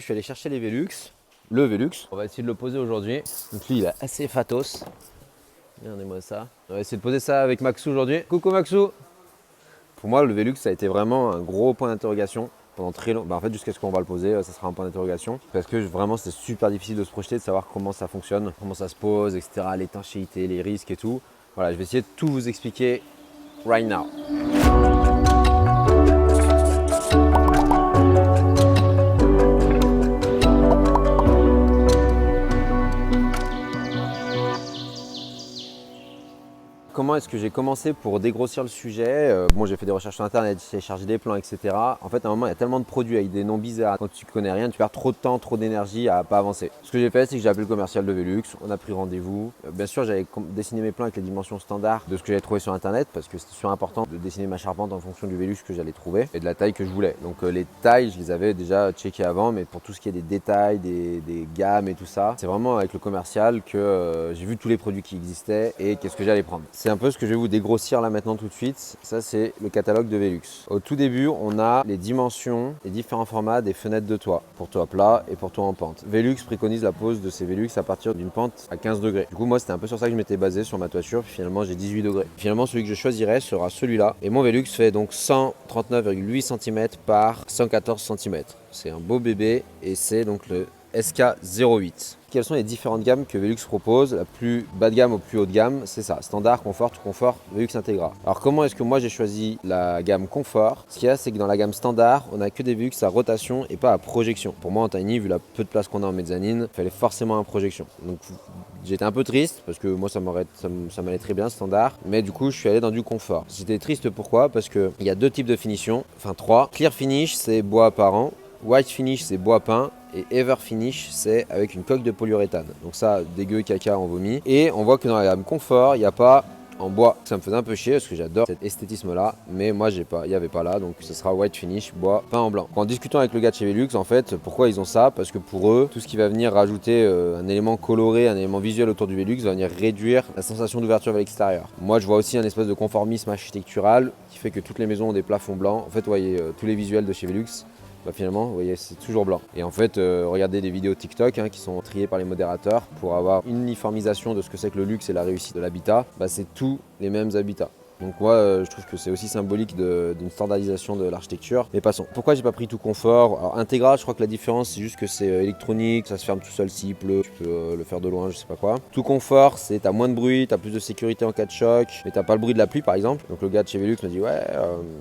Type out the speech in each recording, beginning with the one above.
Je suis allé chercher les Velux, le Velux. On va essayer de le poser aujourd'hui. Donc lui, il est assez fatos. Regardez-moi ça. On va essayer de poser ça avec Maxou aujourd'hui. Coucou Maxou. Pour moi, le Velux, ça a été vraiment un gros point d'interrogation pendant très longtemps. En fait, jusqu'à ce qu'on va le poser, ça sera un point d'interrogation. Parce que vraiment, c'est super difficile de se projeter, de savoir comment ça fonctionne, comment ça se pose, etc. L'étanchéité, les risques et tout. Voilà, je vais essayer de tout vous expliquer right now. Comment est-ce que j'ai commencé pour dégrossir le sujet? Bon, j'ai fait des recherches sur internet, j'ai téléchargé des plans, etc. En fait, à un moment, il y a tellement de produits avec des noms bizarres. Quand tu connais rien, tu perds trop de temps, trop d'énergie à pas avancer. Ce que j'ai fait, c'est que j'ai appelé le commercial de Velux, on a pris rendez-vous. Bien sûr, j'avais dessiné mes plans avec les dimensions standards de ce que j'avais trouvé sur internet parce que c'était super important de dessiner ma charpente en fonction du Velux que j'allais trouver et de la taille que je voulais. Donc les tailles, je les avais déjà checkées avant, mais pour tout ce qui est des détails, des gammes et tout ça, c'est vraiment avec le commercial que j'ai vu tous les produits qui existaient et qu'est-ce que j'allais prendre. C'est un peu ce que je vais vous dégrossir là maintenant tout de suite. Ça, c'est le catalogue de Velux. Au tout début, on a les dimensions, les différents formats des fenêtres de toit, pour toit plat et pour toit en pente. Velux préconise la pose de ces Velux à partir d'une pente à 15 degrés. Du coup, moi, c'était un peu sur ça que je m'étais basé sur ma toiture. Puis finalement, j'ai 18 degrés. Finalement, celui que je choisirais sera celui-là. Et mon Velux fait donc 139,8 cm par 114 cm. C'est un beau bébé et c'est donc le SK08. Quelles sont les différentes gammes que Velux propose? La plus bas de gamme au plus haut de gamme, c'est ça, standard, confort, tout confort, Velux Integra. Alors comment est-ce que moi j'ai choisi la gamme confort? Ce qu'il y a, c'est que dans la gamme standard, on n'a que des Velux à rotation et pas à projection. Pour moi en tiny, vu la peu de place qu'on a en mezzanine, il fallait forcément un projection. Donc j'étais un peu triste parce que moi ça m'allait très bien standard, mais du coup je suis allé dans du confort. J'étais triste pourquoi? Parce qu'il y a deux types de finition, enfin trois. Clear finish, c'est bois apparent. White finish, c'est bois peint. Et Ever Finish, c'est avec une coque de polyuréthane. Donc ça, dégueu, caca, on vomit. Et on voit que dans la gamme confort, il n'y a pas en bois. Ça me faisait un peu chier parce que j'adore cet esthétisme-là. Mais moi, il n'y avait pas là. Donc ce sera White Finish, bois peint en blanc. En discutant avec le gars de chez Velux, en fait, pourquoi ils ont ça? Parce que pour eux, tout ce qui va venir rajouter un élément coloré, un élément visuel autour du Velux va venir réduire la sensation d'ouverture vers l'extérieur. Moi, je vois aussi un espèce de conformisme architectural qui fait que toutes les maisons ont des plafonds blancs. En fait, vous voyez, tous les visuels de chez Velux, bah finalement, vous voyez, c'est toujours blanc. Et en fait, regardez des vidéos TikTok qui sont triées par les modérateurs pour avoir une uniformisation de ce que c'est que le luxe et la réussite de l'habitat. Bah, c'est tous les mêmes habitats. Donc moi, je trouve que c'est aussi symbolique d'une standardisation de l'architecture. Mais passons. Pourquoi j'ai pas pris tout confort? Alors Integra, je crois que la différence, c'est juste que c'est électronique, ça se ferme tout seul s'il pleut, tu peux le faire de loin, je sais pas quoi. Tout confort, c'est t'as moins de bruit, t'as plus de sécurité en cas de choc, mais t'as pas le bruit de la pluie par exemple. Donc le gars de chez Velux m'a dit ouais,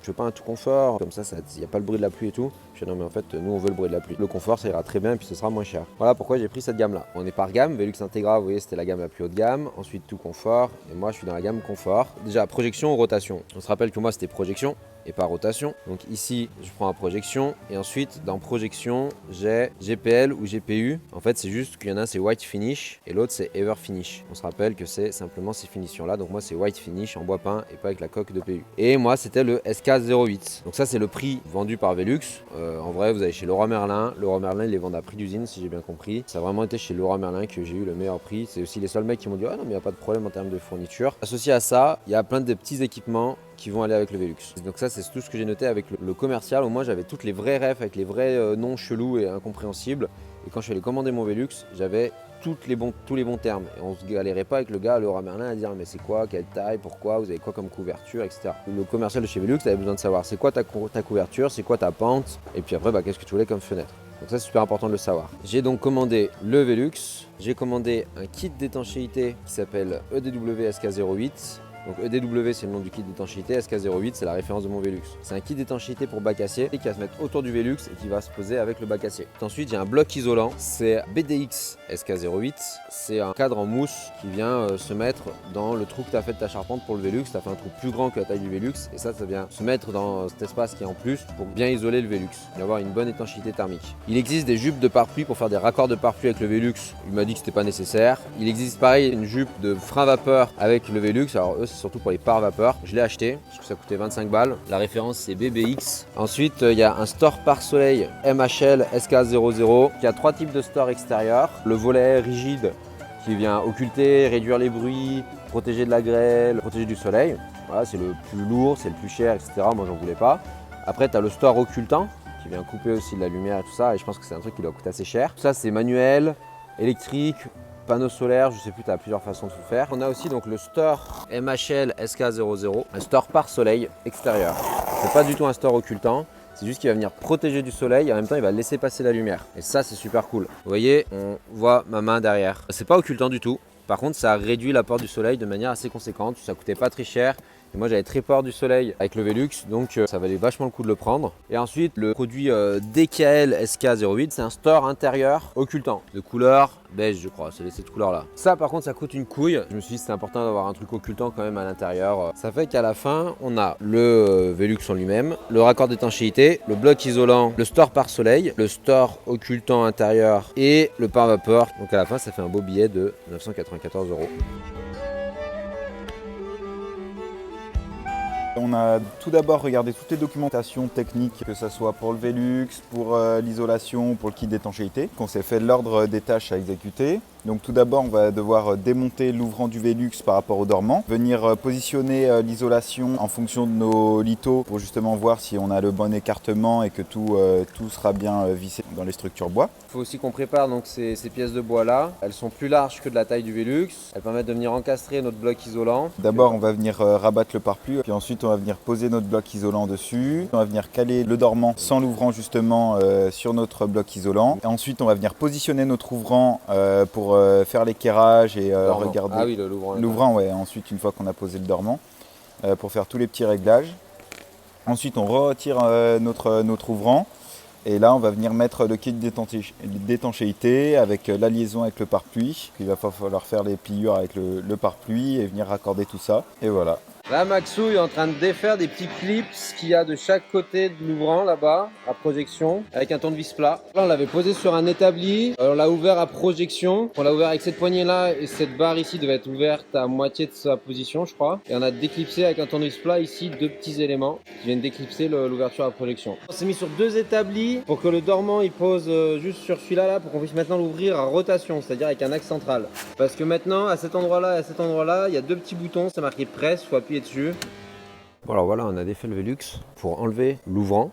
je veux pas un tout confort, comme ça, y a pas le bruit de la pluie et tout. Je dis non mais en fait, nous on veut le bruit de la pluie. Le confort, ça ira très bien et puis ce sera moins cher. Voilà pourquoi j'ai pris cette gamme là. On est par gamme, Velux Integra, vous voyez, c'était la gamme la plus haut de gamme. Ensuite tout confort, et moi je suis dans la gamme confort. Déjà projection ou rotation. On se rappelle que moi c'était projection et pas rotation. Donc ici je prends la projection et ensuite dans projection j'ai GPL ou GPU. En fait c'est juste qu'il y en a un c'est White Finish et l'autre c'est Ever Finish. On se rappelle que c'est simplement ces finitions là. Donc moi c'est White Finish en bois peint et pas avec la coque de PU. Et moi c'était le SK08. Donc ça c'est le prix vendu par Velux. En vrai vous allez chez Leroy Merlin. Leroy Merlin ils les vendent à prix d'usine si j'ai bien compris. Ça a vraiment été chez Leroy Merlin que j'ai eu le meilleur prix. C'est aussi les seuls mecs qui m'ont dit ah non mais il n'y a pas de problème en termes de fourniture. Associé à ça il y a plein de petits équipements qui vont aller avec le Velux. Donc ça c'est tout ce que j'ai noté avec le commercial. Au moins j'avais toutes les vraies refs avec les vrais noms chelous et incompréhensibles. Et quand je suis allé commander mon Velux, j'avais tous les bons termes. Et on se galérait pas avec le gars, Leroy Merlin, à dire mais c'est quoi, quelle taille, pourquoi, vous avez quoi comme couverture, etc. Le commercial de chez Velux avait besoin de savoir c'est quoi ta couverture, c'est quoi ta pente, et puis après qu'est-ce que tu voulais comme fenêtre. Donc ça c'est super important de le savoir. J'ai donc commandé le Velux, j'ai commandé un kit d'étanchéité qui s'appelle EDW SK08. Donc EDW c'est le nom du kit d'étanchéité, SK08 c'est la référence de mon Velux. C'est un kit d'étanchéité pour bac acier qui va se mettre autour du Velux et qui va se poser avec le bac acier. Ensuite j'ai un bloc isolant, c'est BDX SK08. C'est un cadre en mousse qui vient se mettre dans le trou que tu as fait de ta charpente pour le Velux. Tu as fait un trou plus grand que la taille du Velux et ça vient se mettre dans cet espace qui est en plus pour bien isoler le Velux et avoir une bonne étanchéité thermique. Il existe des jupes de pare-pluie pour faire des raccords de pare-pluie avec le Velux. Il m'a dit que c'était pas nécessaire. Il existe pareil une jupe de frein vapeur avec le Velux. Alors eux surtout pour les pare vapeur. Je l'ai acheté parce que ça coûtait 25 balles. La référence c'est BBX. Ensuite il y a un store pare-soleil MHL SK00 qui a trois types de store extérieur. Le volet rigide qui vient occulter, réduire les bruits, protéger de la grêle, protéger du soleil. Voilà, c'est le plus lourd, c'est le plus cher, etc. Moi j'en voulais pas. Après tu as le store occultant qui vient couper aussi de la lumière et tout ça. Et je pense que c'est un truc qui doit coûter assez cher. Tout ça, c'est manuel, électrique, panneau solaire, je sais plus, tu as plusieurs façons de tout faire. On a aussi donc le store MHL SK00, un store par soleil extérieur. C'est pas du tout un store occultant. C'est juste qu'il va venir protéger du soleil et en même temps il va laisser passer la lumière. Et ça c'est super cool. Vous voyez, on voit ma main derrière. C'est pas occultant du tout. Par contre ça réduit l'apport du soleil de manière assez conséquente. Ça coûtait pas très cher. Et moi j'avais très peur du soleil avec le Velux, donc ça valait vachement le coup de le prendre. Et ensuite le produit DKL SK08, c'est un store intérieur occultant de couleur beige, je crois, c'est cette couleur là. Ça par contre ça coûte une couille. Je me suis dit c'est important d'avoir un truc occultant quand même à l'intérieur. Ça fait qu'à la fin on a le Velux en lui-même, le raccord d'étanchéité, le bloc isolant, le store par soleil, le store occultant intérieur et le pare-vapeur. Donc à la fin ça fait un beau billet de 994 €. On a tout d'abord regardé toutes les documentations techniques, que ce soit pour le Velux, pour l'isolation, pour le kit d'étanchéité, qu'on s'est fait l'ordre des tâches à exécuter. Donc tout d'abord, on va devoir démonter l'ouvrant du Velux par rapport au dormant, venir positionner l'isolation en fonction de nos lithos pour justement voir si on a le bon écartement et que tout sera bien vissé dans les structures bois. Il faut aussi qu'on prépare donc ces pièces de bois là. Elles sont plus larges que de la taille du Velux. Elles permettent de venir encastrer notre bloc isolant. D'abord, on va venir rabattre le pare-pluie, puis ensuite on va venir poser notre bloc isolant dessus. On va venir caler le dormant sans l'ouvrant justement sur notre bloc isolant. Et ensuite, on va venir positionner notre ouvrant pour faire l'équerrage et regarder. Ah oui, l'ouvrant. L'ouvrant, ouais. Ensuite, une fois qu'on a posé le dormant, pour faire tous les petits réglages. Ensuite, on retire notre ouvrant. Et là, on va venir mettre le kit d'étanchéité avec la liaison avec le pare-pluie. Il va falloir faire les pliures avec le pare-pluie et venir raccorder tout ça. Et voilà. Là, Maxou est en train de défaire des petits clips qu'il y a de chaque côté de l'ouvrant là-bas, à projection, avec un tournevis plat. Là, on l'avait posé sur un établi, on l'a ouvert à projection. On l'a ouvert avec cette poignée-là et cette barre ici devait être ouverte à moitié de sa position, je crois. Et on a déclipsé avec un tournevis plat ici deux petits éléments qui viennent déclipser l'ouverture à projection. On s'est mis sur deux établis pour que le dormant il pose juste sur celui-là là, pour qu'on puisse maintenant l'ouvrir à rotation, c'est-à-dire avec un axe central. Parce que maintenant, à cet endroit-là et à cet endroit-là, il y a deux petits boutons, c'est marqué presse, faut appuyer dessus. Bon alors voilà, on a défait le Velux pour enlever l'ouvrant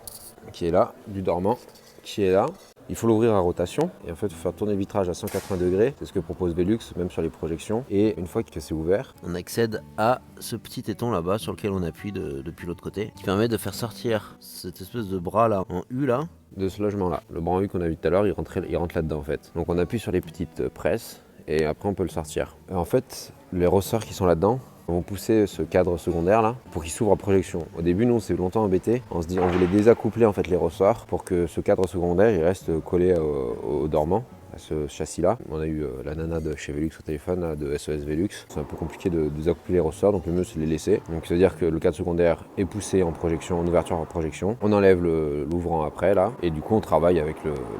qui est là, du dormant qui est là. Il faut l'ouvrir à rotation et en fait il faut faire tourner le vitrage à 180 degrés, c'est ce que propose Velux même sur les projections. Et une fois que c'est ouvert, on accède à ce petit éton là-bas sur lequel on appuie depuis l'autre côté, qui permet de faire sortir cette espèce de bras là en U là de ce logement là. Le bras en U qu'on a vu tout à l'heure, il rentre là-dedans en fait. Donc on appuie sur les petites presses et après on peut le sortir. Et en fait les ressorts qui sont là-dedans vont pousser ce cadre secondaire là pour qu'il s'ouvre à projection. Au début nous on s'est longtemps embêté, on voulait désaccoupler en fait les ressorts pour que ce cadre secondaire il reste collé au dormant, à ce châssis là. On a eu la nana de chez Velux au téléphone là, de SOS Velux. C'est un peu compliqué de désaccoupler les ressorts, donc le mieux c'est de les laisser. Donc ça veut dire que le cadre secondaire est poussé en projection, en ouverture en projection. On enlève l'ouvrant après là et du coup on travaille avec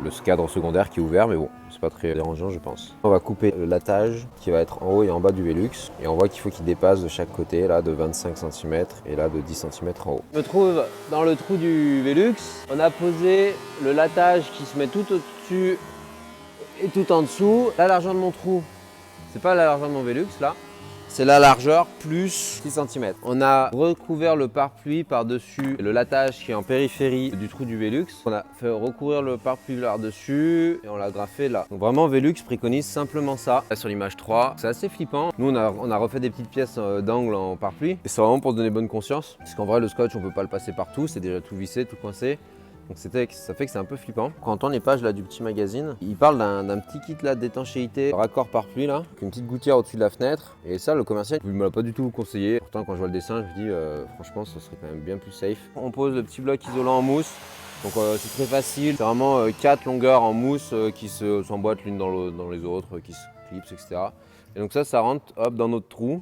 ce cadre secondaire qui est ouvert, mais bon c'est pas très dérangeant je pense. On va couper le latage qui va être en haut et en bas du Velux et on voit qu'il faut qu'il dépasse de chaque côté là de 25 cm et là de 10 cm en haut. Je me trouve dans le trou du Velux. On a posé le latage qui se met tout au-dessus et tout en dessous. La largeur de mon trou, c'est pas la largeur de mon Velux là, c'est la largeur plus 6 cm. On a recouvert le pare-pluie par-dessus le latage qui est en périphérie du trou du Velux. On a fait recouvrir le pare-pluie là-dessus et on l'a graffé là. Donc vraiment Velux préconise simplement ça. Là, sur l'image 3, c'est assez flippant. Nous on a refait des petites pièces d'angle en pare-pluie et c'est vraiment pour se donner bonne conscience. Parce qu'en vrai le scotch on peut pas le passer partout, c'est déjà tout vissé, tout coincé. Donc ça fait que c'est un peu flippant. Quand on tourne les pages là, du petit magazine, il parle d'un petit kit là d'étanchéité, raccord pare-pluie là, avec une petite gouttière au-dessus de la fenêtre. Et ça, le commercial, il me l'a pas du tout conseillé. Pourtant, quand je vois le dessin, je me dis franchement, ça serait quand même bien plus safe. On pose le petit bloc isolant en mousse. Donc c'est très facile. C'est vraiment 4 longueurs en mousse qui s'emboîtent l'une dans les autres, qui se clipsent, etc. Et donc ça rentre hop dans notre trou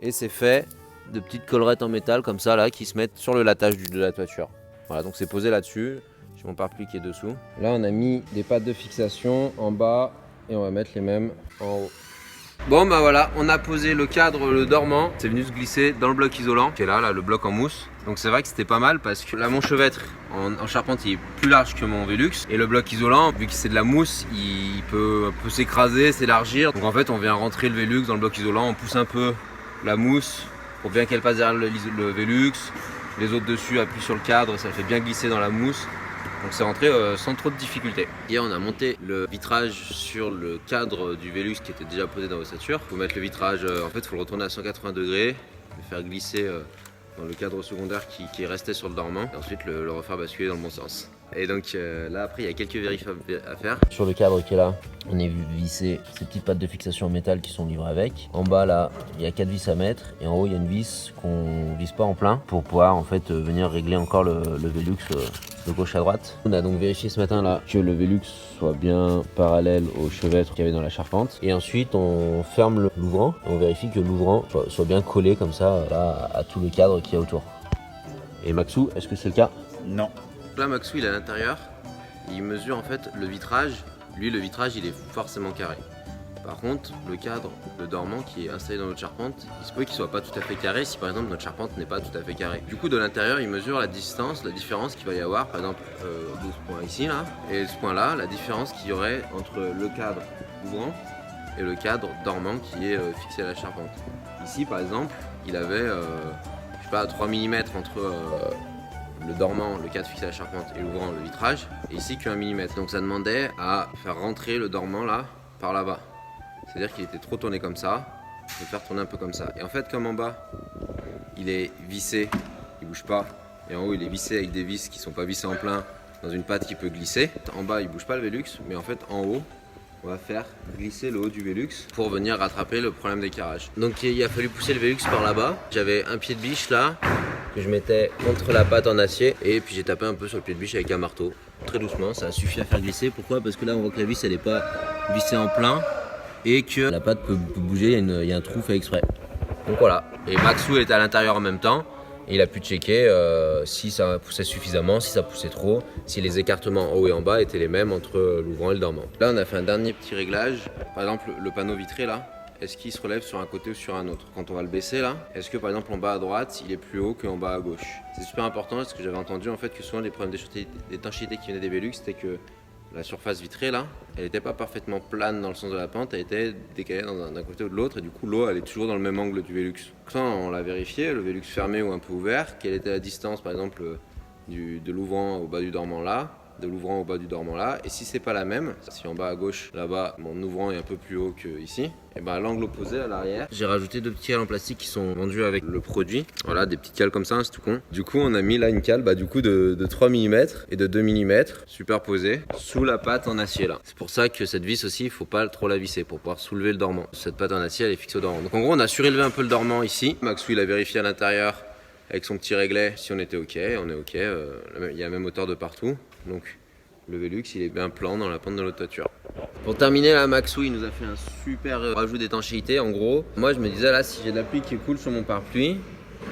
et c'est fait de petites collerettes en métal comme ça là qui se mettent sur le latage de la toiture. Voilà, donc c'est posé là-dessus, j'ai mon pare-pluie qui est dessous. Là on a mis des pattes de fixation en bas et on va mettre les mêmes en haut. Bon bah voilà, on a posé le cadre, le dormant, c'est venu se glisser dans le bloc isolant qui est là, le bloc en mousse. Donc c'est vrai que c'était pas mal parce que là mon chevêtre en charpente il est plus large que mon Velux. Et le bloc isolant, vu que c'est de la mousse, il peut s'écraser, s'élargir. Donc en fait on vient rentrer le Velux dans le bloc isolant, on pousse un peu la mousse pour bien qu'elle passe derrière le Velux. Les autres dessus appuient sur le cadre, ça le fait bien glisser dans la mousse. Donc c'est rentré sans trop de difficultés. Hier on a monté le vitrage sur le cadre du Velux qui était déjà posé dans l'ossature. Il faut mettre le vitrage, en fait il faut le retourner à 180 degrés, le faire glisser dans le cadre secondaire qui restait sur le dormant et ensuite le refaire basculer dans le bon sens. Et donc là après il y a quelques vérifs à faire. Sur le cadre qui est là, on est vissé ces petites pattes de fixation en métal qui sont livrées avec. En bas là, il y a 4 vis à mettre et en haut il y a une vis qu'on visse pas en plein pour pouvoir en fait venir régler encore le Velux de gauche à droite. On a donc vérifié ce matin là que le Velux soit bien parallèle au chevêtre qu'il y avait dans la charpente. Et ensuite on ferme l'ouvrant et on vérifie que l'ouvrant soit bien collé comme ça là, à tout le cadre qu'il y a autour. Et Maxou, est-ce que c'est le cas? Non. Là Maxou il est à l'intérieur, il mesure en fait le vitrage. Lui le vitrage il est forcément carré. Par contre le cadre de dormant qui est installé dans notre charpente, il se peut qu'il soit pas tout à fait carré si par exemple notre charpente n'est pas tout à fait carrée. Du coup de l'intérieur il mesure la distance, la différence qu'il va y avoir par exemple de ce point ici là et ce point là, la différence qu'il y aurait entre le cadre ouvrant et le cadre dormant qui est fixé à la charpente. Ici par exemple il avait je sais pas 3 mm entre le dormant, le cadre fixé à la charpente et l'ouvrant, le vitrage, et ici qu'1 mm. Donc ça demandait à faire rentrer le dormant là, par là-bas. C'est-à-dire qu'il était trop tourné comme ça, et faire tourner un peu comme ça. Et en fait, comme en bas, il est vissé, il bouge pas, et en haut il est vissé avec des vis qui sont pas vissées en plein, dans une patte qui peut glisser. En bas il bouge pas le Velux, mais en fait en haut, on va faire glisser le haut du Velux pour venir rattraper le problème d'écarrage. Donc il a fallu pousser le Velux par là-bas. J'avais un pied de biche là, que je mettais contre la patte en acier et puis j'ai tapé un peu sur le pied de biche avec un marteau. Très doucement, ça a suffi à faire glisser. Pourquoi? Parce que là on voit que la vis elle n'est pas vissée en plein et que la patte peut bouger, il y a un trou fait exprès. Donc voilà, et Maxou était à l'intérieur en même temps et il a pu checker si ça poussait suffisamment, si ça poussait trop, si les écartements en haut et en bas étaient les mêmes entre l'ouvrant et le dormant. Là on a fait un dernier petit réglage, par exemple le panneau vitré là. Est-ce qu'il se relève sur un côté ou sur un autre? Quand on va le baisser là, est-ce que par exemple en bas à droite, il est plus haut qu'en bas à gauche? C'est super important parce que j'avais entendu en fait que souvent les problèmes d'étanchéité qui venaient des Velux, c'était que la surface vitrée là, elle n'était pas parfaitement plane dans le sens de la pente, elle était décalée d'un côté ou de l'autre et du coup l'eau elle est toujours dans le même angle du Velux. Ça on l'a vérifié, le Velux fermé ou un peu ouvert, quelle était la distance par exemple de l'ouvrant au bas du dormant là, de l'ouvrant au bas du dormant là, et si c'est pas la même, si en bas à gauche là-bas mon ouvrant est un peu plus haut que ici, et ben à l'angle opposé à l'arrière j'ai rajouté 2 petits cales en plastique qui sont vendus avec le produit. Voilà, des petites cales comme ça, c'est tout con. Du coup on a mis là une cale du coup de 3 mm et de 2 mm superposées sous la patte en acier là. C'est pour ça que cette vis aussi il faut pas trop la visser pour pouvoir soulever le dormant. Cette patte en acier elle est fixée au dormant. Donc en gros on a surélevé un peu le dormant ici. Maxou il a vérifié à l'intérieur avec son petit réglet si on était ok, on est ok, il y a la même hauteur de partout. Donc le Velux il est bien plan dans la pente de l'ossature. Pour terminer là, Maxou il nous a fait un super rajout d'étanchéité. En gros, moi je me disais là si j'ai de la pluie qui coule sur mon pare-pluie,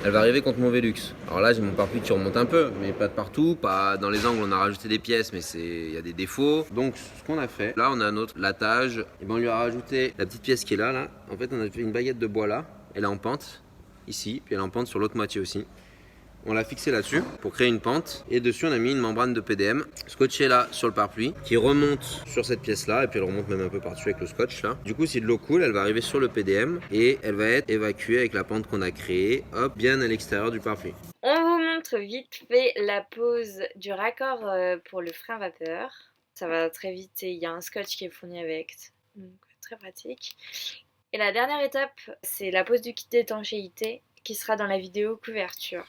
elle va arriver contre mon Velux. Alors là j'ai mon pare-pluie qui remonte un peu, mais pas de partout, pas dans les angles. On a rajouté des pièces mais il y a des défauts. Donc ce qu'on a fait, là on a notre latage, et ben on lui a rajouté la petite pièce qui est là. En fait on a fait une baguette de bois là, elle est en pente ici, puis elle est en pente sur l'autre moitié aussi. On l'a fixé là-dessus pour créer une pente et dessus on a mis une membrane de PDM scotchée là sur le pare-pluie qui remonte sur cette pièce là et puis elle remonte même un peu par-dessus avec le scotch là. Du coup si de l'eau coule elle va arriver sur le PDM et elle va être évacuée avec la pente qu'on a créée, hop, bien à l'extérieur du pare-pluie. On vous montre vite fait la pose du raccord pour le frein vapeur. Ça va très vite et il y a un scotch qui est fourni avec, donc très pratique. Et la dernière étape, c'est la pose du kit d'étanchéité qui sera dans la vidéo couverture.